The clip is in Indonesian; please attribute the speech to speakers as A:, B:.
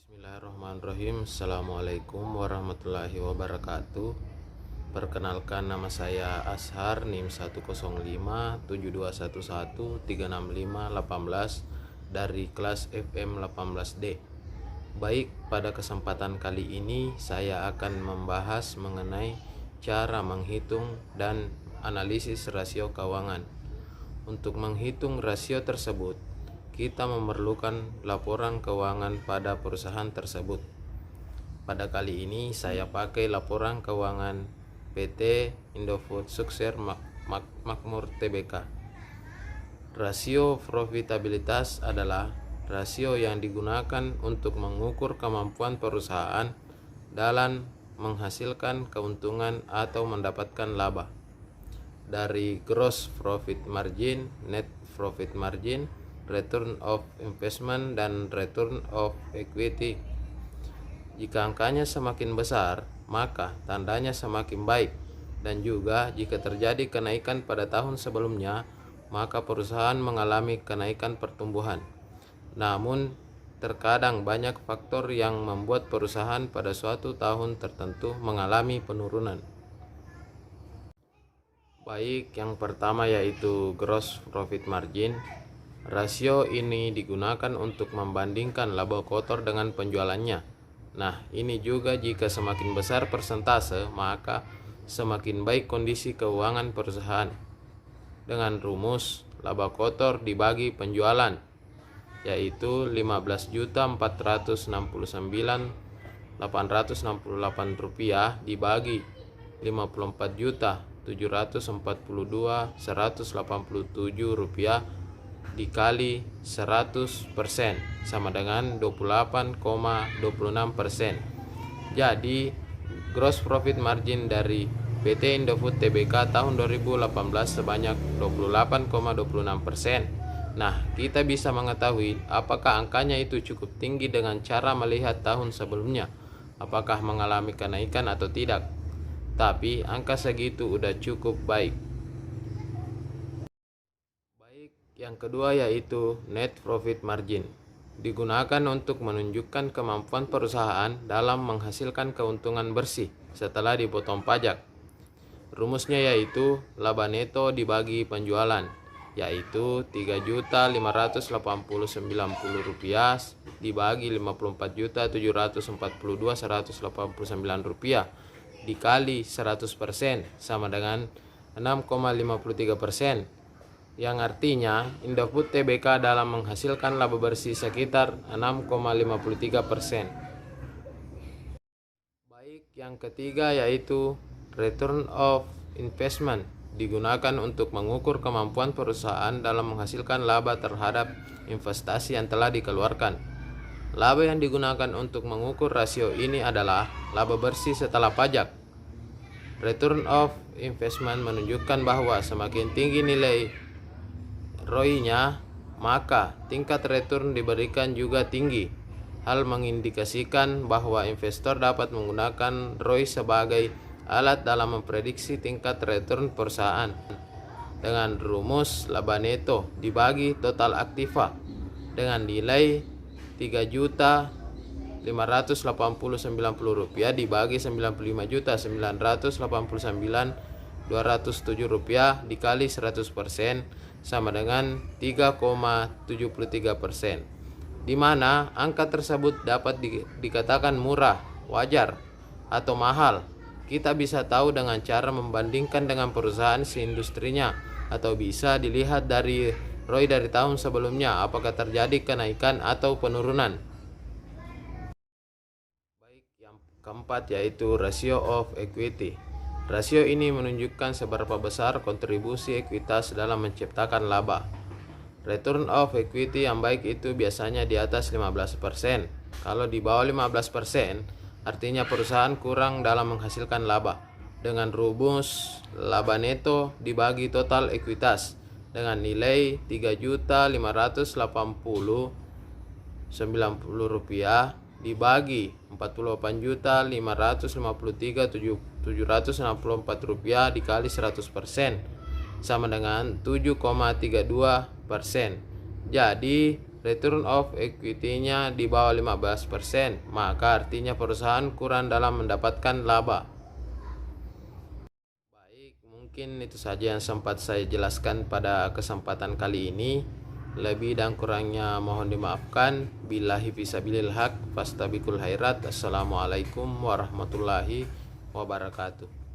A: Bismillahirrahmanirrahim. Assalamualaikum warahmatullahi wabarakatuh. Perkenalkan, nama saya Ashar, NIM 10572113658 dari kelas FM 18D. Baik, pada kesempatan kali ini saya akan membahas mengenai cara menghitung dan analisis rasio keuangan. Untuk menghitung rasio tersebut, kita memerlukan laporan keuangan pada perusahaan tersebut. Pada kali ini saya pakai laporan keuangan PT Indofood Sukses Makmur Tbk. Rasio profitabilitas adalah rasio yang digunakan untuk mengukur kemampuan perusahaan dalam menghasilkan keuntungan atau mendapatkan laba. Dari gross profit margin, net profit margin, return of investment, dan return of equity. Jika angkanya semakin besar, maka tandanya semakin baik, dan juga jika terjadi kenaikan pada tahun sebelumnya, maka perusahaan mengalami kenaikan pertumbuhan. Namun, terkadang banyak faktor yang membuat perusahaan pada suatu tahun tertentu mengalami penurunan. Baik, yang pertama yaitu gross profit margin. Rasio ini digunakan untuk membandingkan laba kotor dengan penjualannya. Nah, ini juga jika semakin besar persentase, maka semakin baik kondisi keuangan perusahaan. Dengan rumus laba kotor dibagi penjualan, yaitu 15.469.868 rupiah dibagi 54.742.187 rupiah dikali 100% sama dengan 28,26%. Jadi gross profit margin dari PT Indofood Tbk tahun 2018 sebanyak 28,26%. Nah, kita bisa mengetahui apakah angkanya itu cukup tinggi dengan cara melihat tahun sebelumnya, apakah mengalami kenaikan atau tidak. Tapi angka segitu udah cukup baik. Yang kedua yaitu net profit margin. Digunakan untuk menunjukkan kemampuan perusahaan dalam menghasilkan keuntungan bersih setelah dipotong pajak. Rumusnya yaitu laba neto dibagi penjualan, yaitu 3.589.000 rupiah dibagi 54.742.189 rupiah dikali 100% sama dengan 6,53%. Yang artinya Indofood Tbk dalam menghasilkan laba bersih sekitar 6,53%. Baik, yang ketiga yaitu return of investment. Digunakan untuk mengukur kemampuan perusahaan dalam menghasilkan laba terhadap investasi yang telah dikeluarkan. Laba yang digunakan untuk mengukur rasio ini adalah laba bersih setelah pajak. Return of investment menunjukkan bahwa semakin tinggi nilai ROI-nya, maka tingkat return diberikan juga tinggi. Hal mengindikasikan bahwa investor dapat menggunakan ROI sebagai alat dalam memprediksi tingkat return perusahaan. Dengan rumus laba neto dibagi total aktiva dengan nilai 3.589.000 rupiah dibagi 95.989.207 rupiah dikali 100% sama dengan 3,73%, di mana angka tersebut dapat dikatakan murah, wajar, atau mahal. Kita bisa tahu dengan cara membandingkan dengan perusahaan seindustrinya, atau bisa dilihat dari ROI dari tahun sebelumnya apakah terjadi kenaikan atau penurunan. Baik, yang keempat yaitu ratio of equity. Rasio ini menunjukkan seberapa besar kontribusi ekuitas dalam menciptakan laba. Return of equity yang baik itu biasanya di atas 15%. Kalau di bawah 15%, artinya perusahaan kurang dalam menghasilkan laba. Dengan rumus laba neto dibagi total ekuitas dengan nilai 3.580.090 rupiah dibagi 48.553.764 rupiah dikali 100% sama dengan 7,32%. Jadi return of equity-nya di bawah 15%, maka artinya perusahaan kurang dalam mendapatkan laba. Baik, mungkin itu saja yang sempat saya jelaskan pada kesempatan kali ini. Lebih dan kurangnya mohon dimaafkan. Billahi fisabilil haq, fastabiqul khairat. Assalamualaikum warahmatullahi wabarakatuh.